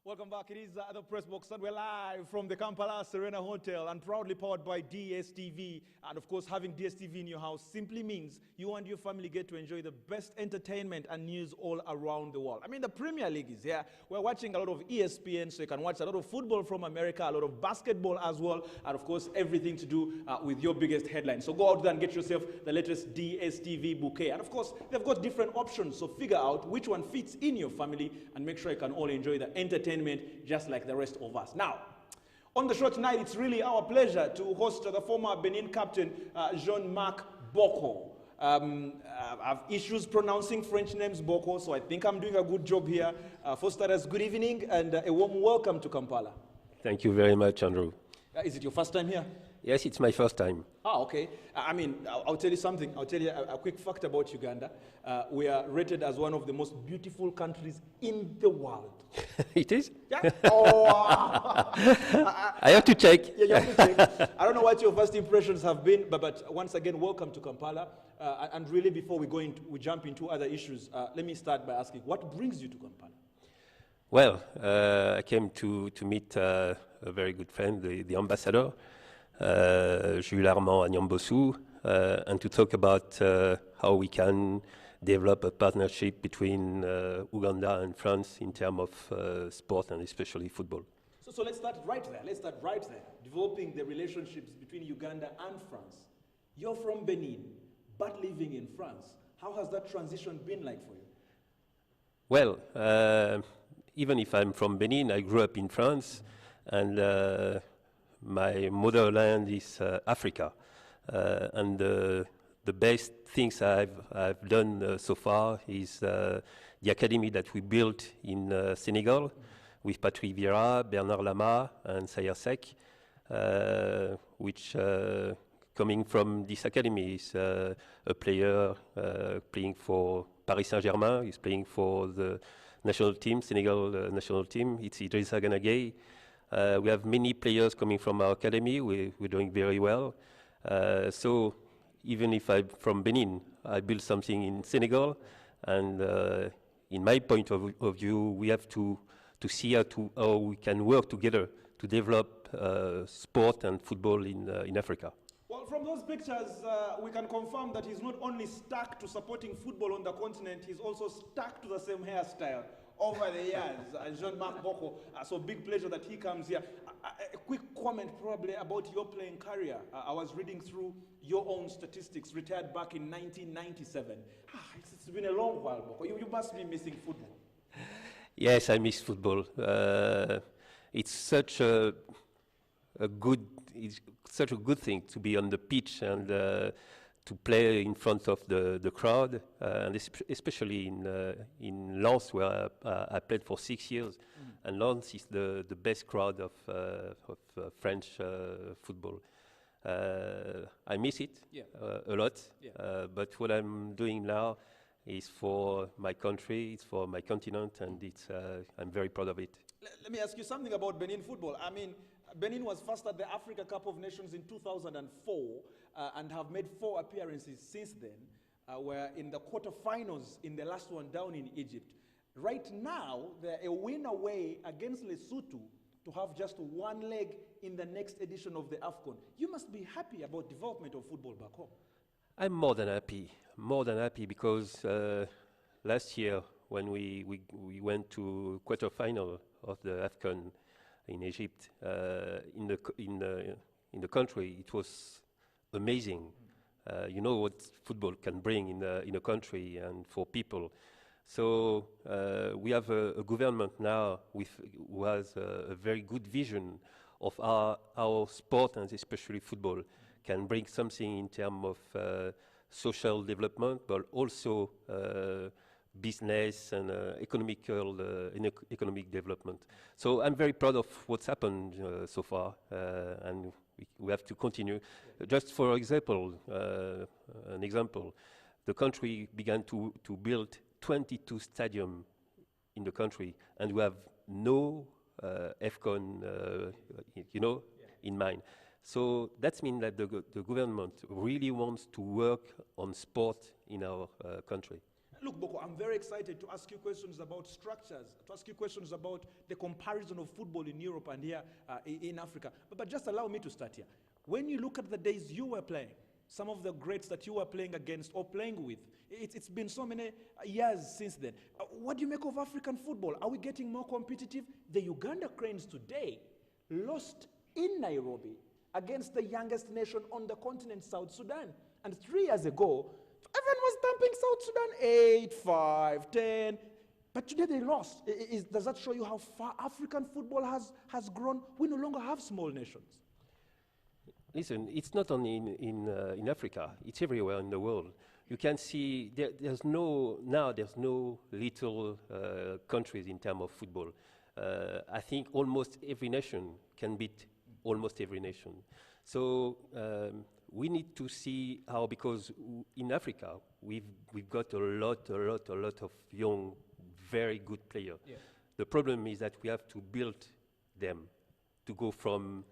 Welcome back. It is the Press Box, and we're live from the Kampala Serena Hotel and proudly powered by DSTV. And of course, having DSTV in your house simply means you and your family get to enjoy the best entertainment and news all around the world. I mean, the Premier League is here. We're watching a lot of ESPN, so you can watch a lot of football from America, a lot of basketball as well, and of course, everything to do with your biggest headlines. So go out there and get yourself the latest DSTV bouquet. And of course, they've got different options, so figure out which one fits in your family and make sure you can all enjoy the entertainment just like the rest of us. Now, on the show tonight, it's really our pleasure to host the former Benin captain, Jean-Marc Boko. I have issues pronouncing French names, Boko, so I think I'm doing a good job here. For starters, good evening and a warm welcome to Kampala. Thank you very much, Andrew. Is it your first time here? Yes, it's my first time. Ah, okay. I mean, I'll tell you something. I'll tell you a quick fact about Uganda. We are rated as one of the most beautiful countries in the world. It is? Yeah. Oh, I have to check. Yeah, you have to check. I don't know what your first impressions have been, but once again, welcome to Kampala. And really, before we jump into other issues, let me start by asking, what brings you to Kampala? Well, I came to meet a very good friend, the ambassador, Jules Armand Anyambosu, and to talk about how we can develop a partnership between Uganda and France in terms of sport and especially football. So let's start right there. Let's start right there, developing the relationships between Uganda and France. You're from Benin, but living in France. How has that transition been like for you? Well, even if I'm from Benin, I grew up in France, and my motherland is Africa. And the best things I've done so far is the academy that we built in Senegal with Patrick Vieira, Bernard Lama, and Sayer Seck, which coming from this academy is a player playing for Paris Saint-Germain, he's playing for the national team, Senegal national team. It's Idrissa Gana Gueye. We have many players coming from our academy. We're doing very well. So even if I'm from Benin, I built something in Senegal, and in my point of view, we have to see how we can work together to develop sport and football in Africa. Well, from those pictures, we can confirm that he's not only stuck to supporting football on the continent, he's also stuck to the same hairstyle over the years. Jean-Marc Boko, so big pleasure that he comes here. A quick comment probably about your playing career. I was reading through your own statistics, retired back in 1997. It's been a long while, Boko. You must be missing football. Yes, I miss football. It's such a good thing to be on the pitch and to play in front of the crowd, and especially in Lens, where I played for 6 years. And Lens is the best crowd of French football. I miss it a lot, but what I'm doing now is for my country, it's for my continent, and I'm very proud of it. Let me ask you something about Benin football. I mean, Benin was first at the Africa Cup of Nations in 2004 and have made 4 appearances since then. We're in the quarterfinals in the last one down in Egypt. Right now, they're a win away against Lesotho to have just 1 leg in the next edition of the AFCON. You must be happy about development of football back home. I'm more than happy because last year when we went to quarterfinal of the AFCON in Egypt, in the country, it was amazing. You know what football can bring in a country and for people. So we have a government now who has a very good vision of how sport and especially football can bring something in terms of social development, but also business and economic development. So I'm very proud of what's happened so far, and we have to continue. Just for example, the country began to build 22 stadiums in the country, and we have no AFCON, in mind. So that means that the government really wants to work on sport in our country. Look, Boko, I'm very excited to ask you questions about structures, to ask you questions about the comparison of football in Europe and here in Africa. But just allow me to start here. When you look at the days you were playing, some of the greats that you were playing against or playing with, it's been so many years since then. What do you make of African football? Are we getting more competitive? The Uganda Cranes today lost in Nairobi against the youngest nation on the continent, South Sudan. And 3 years ago, everyone was thumping South Sudan 8-5, 10. But today they lost. Does that show you how far African football has grown? We no longer have small nations. Listen, it's not only in Africa, it's everywhere in the world. You can see there's no little countries in terms of football. I think almost every nation can beat almost every nation. So we need to see how, because in Africa we've got a lot of young, very good players. Yeah. The problem is that we have to build them to go from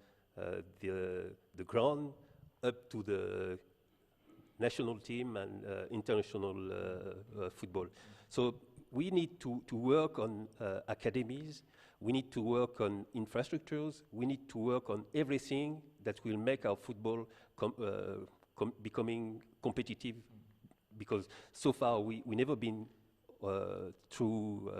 the ground up to the national team and international football. So we need to work on academies, we need to work on infrastructures, we need to work on everything that will make our football becoming competitive, because so far we never been through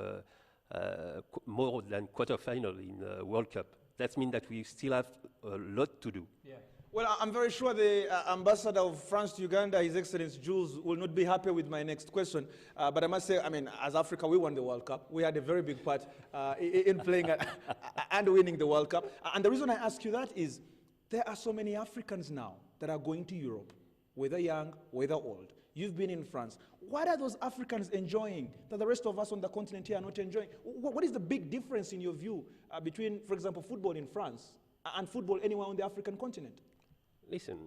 more than quarterfinal in the World Cup. That means that we still have a lot to do. Yeah. Well, I'm very sure the ambassador of France to Uganda, His Excellency Jules, will not be happy with my next question. But I must say, I mean, as Africa, we won the World Cup. We had a very big part in playing and winning the World Cup. And the reason I ask you that is there are so many Africans now that are going to Europe, whether young, whether old. You've been in France. What are those Africans enjoying that the rest of us on the continent here are not enjoying? What is the big difference in your view between, for example, football in France and football anywhere on the African continent? Listen,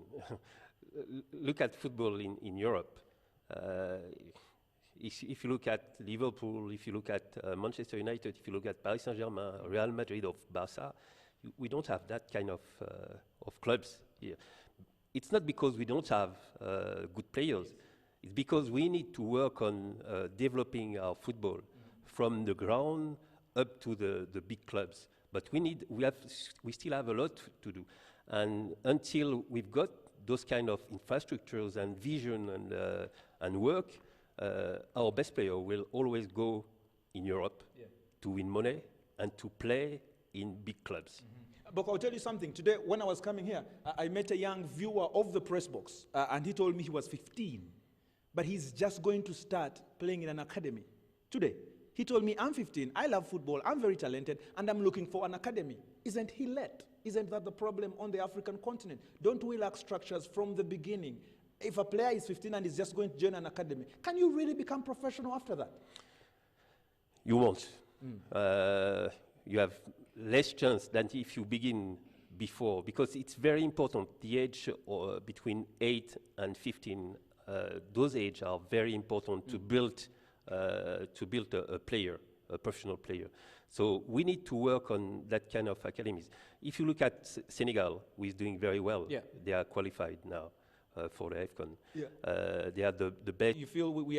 look at football in Europe. If you look at Liverpool, if you look at Manchester United, if you look at Paris Saint-Germain, Real Madrid, or Barca, we don't have that kind of clubs here. It's not because we don't have good players. It's because we need to work on developing our football from the ground up to the big clubs. But we still have a lot to do. And until we've got those kind of infrastructures and vision and work, our best player will always go in Europe to win money and to play in big clubs. But I'll tell you something. Today, when I was coming here, I met a young viewer of the press box, and he told me he was 15, but he's just going to start playing in an academy today. He told me, I'm 15, I love football, I'm very talented, and I'm looking for an academy. Isn't he late? Isn't that the problem on the African continent? Don't we lack structures from the beginning? If a player is 15 and is just going to join an academy, can you really become professional after that? You won't. You have less chance than if you begin before, because it's very important. The age between 8 and 15, those ages are very important to build a player, a professional player. So we need to work on that kind of academies. If you look at Senegal, who is doing very well, they are qualified now for the AFCON. They are the best. You feel we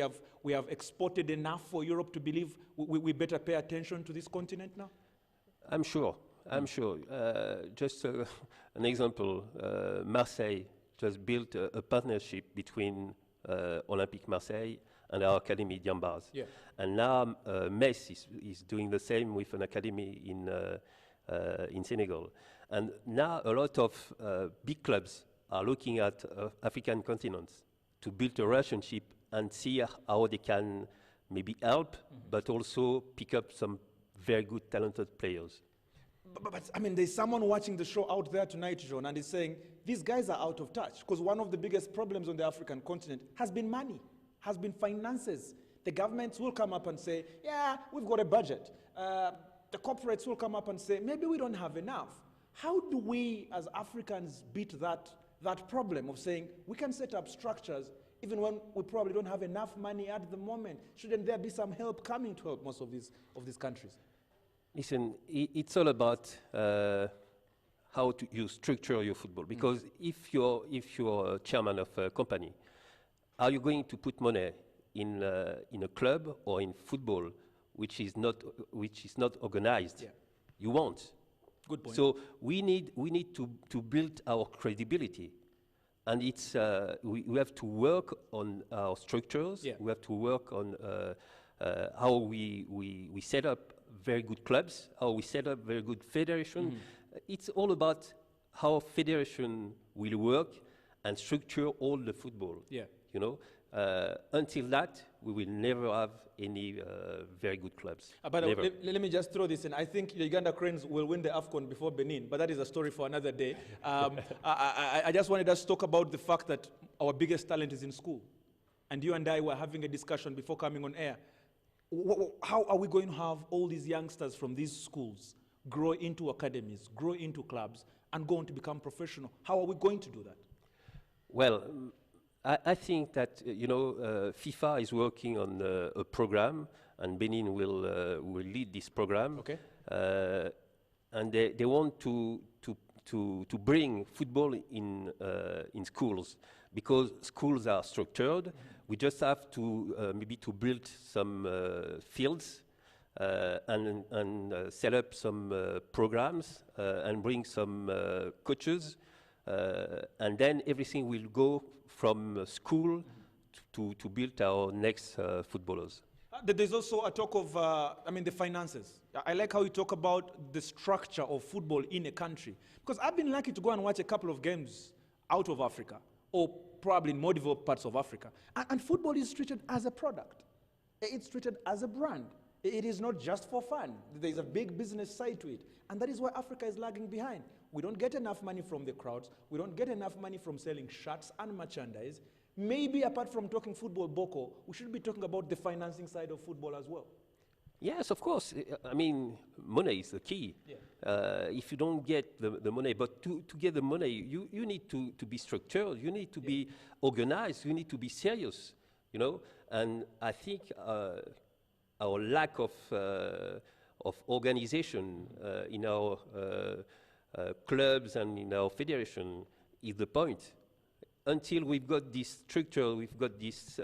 have exported enough for Europe to believe we better pay attention to this continent now? I'm sure. Just an example, Marseille just built a partnership between Olympique Marseille and our academy, Diambars. And now Metz is doing the same with an academy in Senegal. And now a lot of big clubs are looking at African continents to build a relationship and see how they can maybe help, but also pick up some very good, talented players. But I mean, there's someone watching the show out there tonight, John, and is saying, these guys are out of touch, because one of the biggest problems on the African continent has been money, has been finances. The governments will come up and say, yeah, we've got a budget. The corporates will come up and say, maybe we don't have enough. How do we, as Africans, beat that problem of saying, we can set up structures even when we probably don't have enough money at the moment? Shouldn't there be some help coming to help most of these countries? Listen, it's all about how you structure your football. Because if you're chairman of a company, are you going to put money in a club or in football which is not organized. Yeah. You won't. Good point. So we need to build our credibility, and it's we have to work on our structures. Yeah. We have to work on how we set up very good clubs, how we set up very good federation. It's all about how federation will work and structure all the football. Yeah. You know, until that, we will never have any very good clubs. But let me just throw this in. I think the Uganda Cranes will win the AFCON before Benin, but that is a story for another day. I just wanted us to talk about the fact that our biggest talent is in school. And you and I were having a discussion before coming on air. How are we going to have all these youngsters from these schools grow into academies, grow into clubs, and go on to become professional? How are we going to do that? Well, I think that FIFA is working on a program, and Benin will lead this program. Okay. And they want to bring football in schools, because schools are structured. We just have to maybe to build some fields and set up some programs and bring some coaches, and then everything will go from school to build our next footballers. There's also a talk of, the finances. I like how you talk about the structure of football in a country. Because I've been lucky to go and watch a couple of games out of Africa, or probably in more developed parts of Africa. And football is treated as a product. It's treated as a brand. It is not just for fun. There's a big business side to it. And that is why Africa is lagging behind. We don't get enough money from the crowds. We don't get enough money from selling shirts and merchandise. Maybe apart from talking football, Boko, we should be talking about the financing side of football as well. Yes, of course. I mean, money is the key. Yeah. If you don't get the money, but to get the money, you need to be structured. You need to be organized. You need to be serious, And I think our lack of organization in our clubs and in our federation is the point. Until we've got this structure, we've got this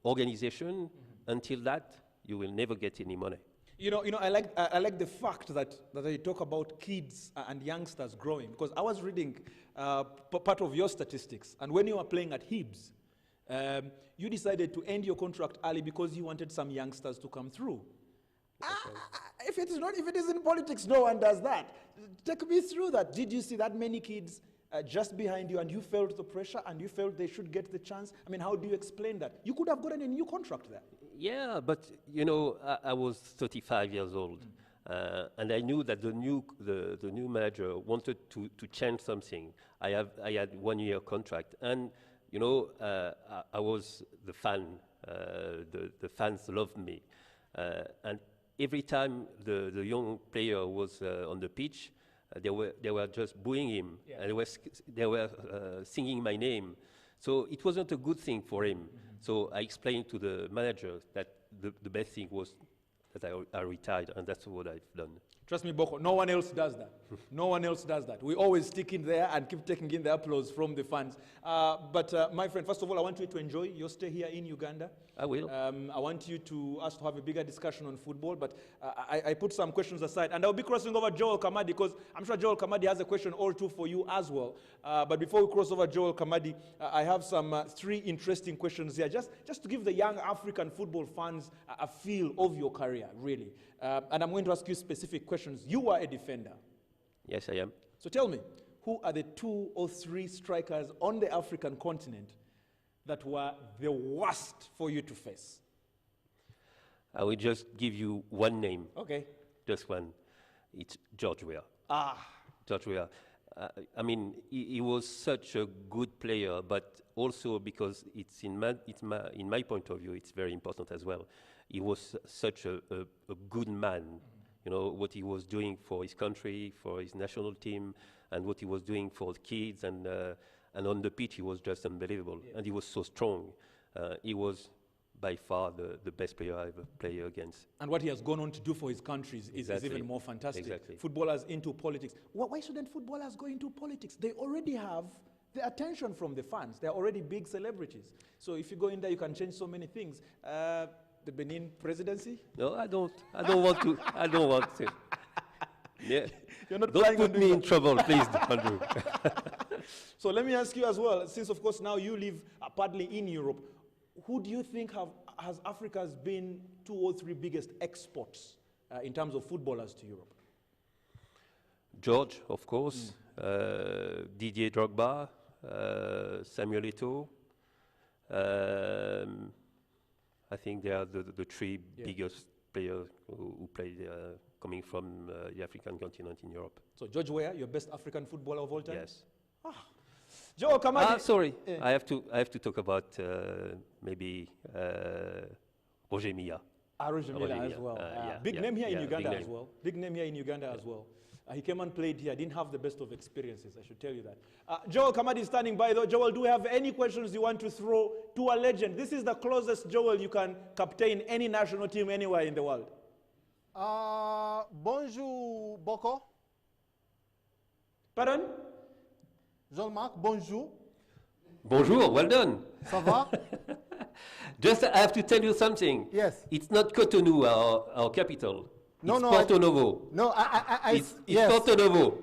organization, until that, you will never get any money. I like the fact that you talk about kids and youngsters growing, because I was reading part of your statistics, and when you were playing at Hibs, you decided to end your contract early because you wanted some youngsters to come through. If it is in politics, no one does that. Take me through that. Did you see that many kids just behind you, and you felt the pressure, and you felt they should get the chance? I mean, how do you explain that? You could have gotten a new contract there. Yeah, but I was 35 years old, and I knew that the new manager wanted to change something. I had 1 year contract, and I was the fan. The fans loved me, and every time the young player was on the pitch, they were just booing him, and they were singing my name. So it wasn't a good thing for him. So I explained to the manager that the best thing was that I retired, and that's what I've done. Trust me, Boko, no one else does that. No one else does that. We always stick in there and keep taking in the applause from the fans. But my friend, first of all, I want you to enjoy your stay here in Uganda. I will. I want us to have a bigger discussion on football, but I put some questions aside. And I'll be crossing over Joel Kamadi, because I'm sure Joel Kamadi has a question or two for you as well. But before we cross over Joel Kamadi, I have some 3 interesting questions here, just to give the young African football fans a feel of your career, really. And I'm going to ask you specific questions. You are a defender. Yes, I am. So tell me, who are the 2 or 3 strikers on the African continent that were the worst for you to face? I will just give you one name. Okay. Just one. It's George Weah. George Weah. I mean, he was such a good player, but also because in my point of view, it's very important as well. He was such a good man. What he was doing for his country, for his national team, and what he was doing for the kids, and on the pitch, he was just unbelievable. Yeah. And he was so strong. He was by far the best player I ever played against. And what he has gone on to do for his country is even more fantastic. Exactly. Footballers into politics. Why shouldn't footballers go into politics? They already have the attention from the fans. They're already big celebrities. So if you go in there, you can change so many things. The Benin presidency? No, I don't want to. I don't want to. Yeah. You're not Don't put me in trouble, please, Andrew. So let me ask you as well, since of course now you live partly in Europe, who do you think has Africa's been 2 or 3 biggest exports in terms of footballers to Europe? George, of course, Didier Drogba, Samuel Eto'o. I think they are the 3 biggest players who played coming from the African continent in Europe. So George Weah, your best African footballer of all time? Yes. Joe Kamadi. Sorry, I have to talk about maybe Roger Milla. Roger Milla as well. Big name here in Uganda as well. Big name here in Uganda as well. He came and played here. Didn't have the best of experiences, I should tell you that. Joel Kamadi is standing by though. Joel, do we have any questions you want to throw to a legend? This is the closest, Joel, you can captain any national team anywhere in the world. Bonjour, Boko. Pardon? Jean-Marc, bonjour. Bonjour, well done. Ça va? Just I have to tell you something. Yes. It's not Cotonou, our capital. No, it's no, Porto Novo. No, It's yes. Porto Novo.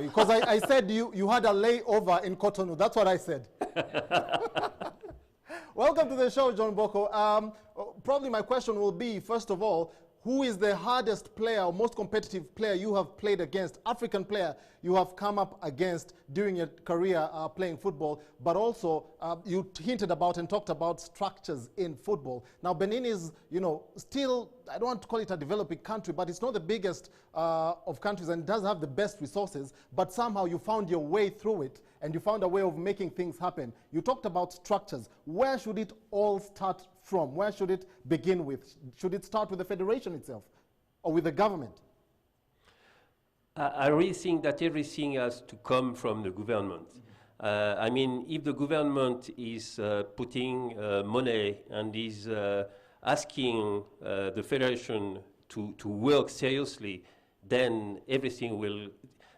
Because I said you had a layover in Cotonou. That's what I said. Welcome to the show, John Boko. Probably my question will be, first of all, who is the hardest player or most competitive player you have played against, African player you have come up against during your career playing football, but also you hinted about and talked about structures in football. Now Benin is, still, I don't want to call it a developing country, but it's not the biggest of countries and does have the best resources, but somehow you found your way through it and you found a way of making things happen. You talked about structures. Where should it all start from? Where should it begin with? Should it start with the federation itself or with the government? I really think that everything has to come from the government. I mean, if the government is putting money and is asking the federation to work seriously, then everything will.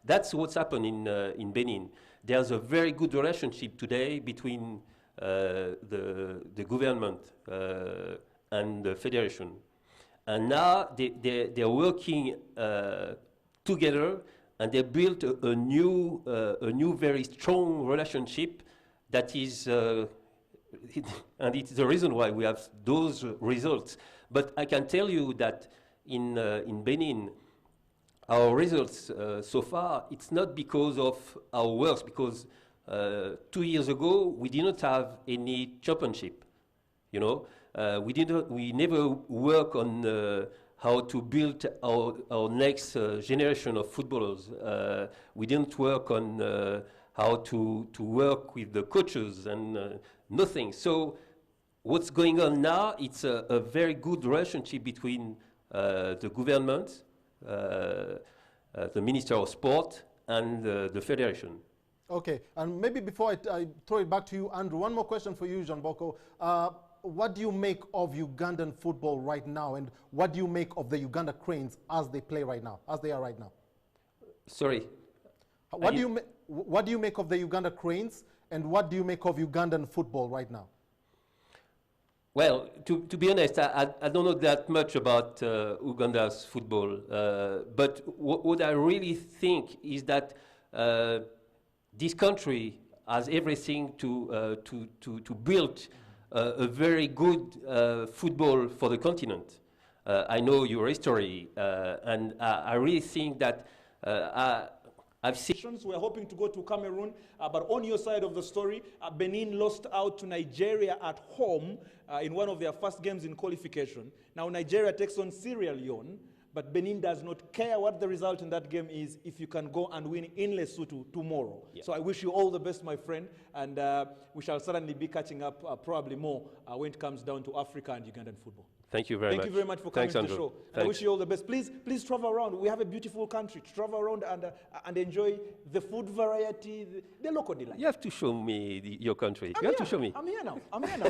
That's what's happened in Benin. There's a very good relationship today between the government and the federation. And now they're working together, and they built a new very strong relationship that is, and it's the reason why we have those results. But I can tell you that in Benin, our results so far, it's not because of our works, because 2 years ago we didn't have any championship. We never work on how to build our next generation of footballers. We didn't work on how to work with the coaches and nothing. So what's going on now, it's a very good relationship between the government, the Minister of Sport, and the Federation. Okay, and maybe before I throw it back to you, Andrew, one more question for you, Jean Boko. What do you make of Ugandan football right now, and what do you make of the Uganda Cranes as they play right now, as they are right now? Sorry? What do you make of the Uganda Cranes, and what do you make of Ugandan football right now? Well, to be honest, I don't know that much about Uganda's football, but what I really think is that this country has everything to build a very good football for the continent. I know your history, and I really think that I've seen. We're hoping to go to Cameroon, but on your side of the story, Benin lost out to Nigeria at home in one of their first games in qualification. Now Nigeria takes on Sierra Leone, but Benin does not care what the result in that game is if you can go and win in Lesotho tomorrow. Yeah. So I wish you all the best, my friend, and we shall certainly be catching up probably more when it comes down to Africa and Ugandan football. Thank you very much. Thank you very much for coming Thanks, to the Andrew. show. I Thanks. wish you all the best. Please travel around. We have a beautiful country. Travel around and enjoy the food variety, the local delight. You have to show me your country. You have to show me. I'm here now.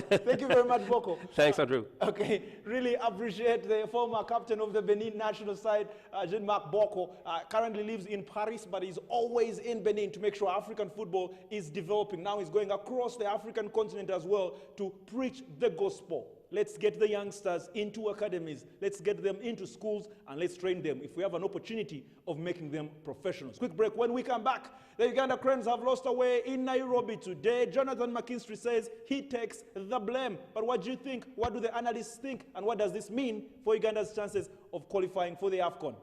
Thank you very much, Boko. Thanks, Andrew. Okay, really appreciate the former captain of the Benin national side, Jean-Marc Boko. Currently lives in Paris, but is always in Benin to make sure African football is developing. Now he's going across the African continent as well to preach the gospel. Let's get the youngsters into academies. Let's get them into schools and let's train them if we have an opportunity of making them professionals. Quick break. When we come back, the Uganda Cranes have lost away in Nairobi today. Jonathan McKinstry says he takes the blame. But what do you think? What do the analysts think? And what does this mean for Uganda's chances of qualifying for the AFCON?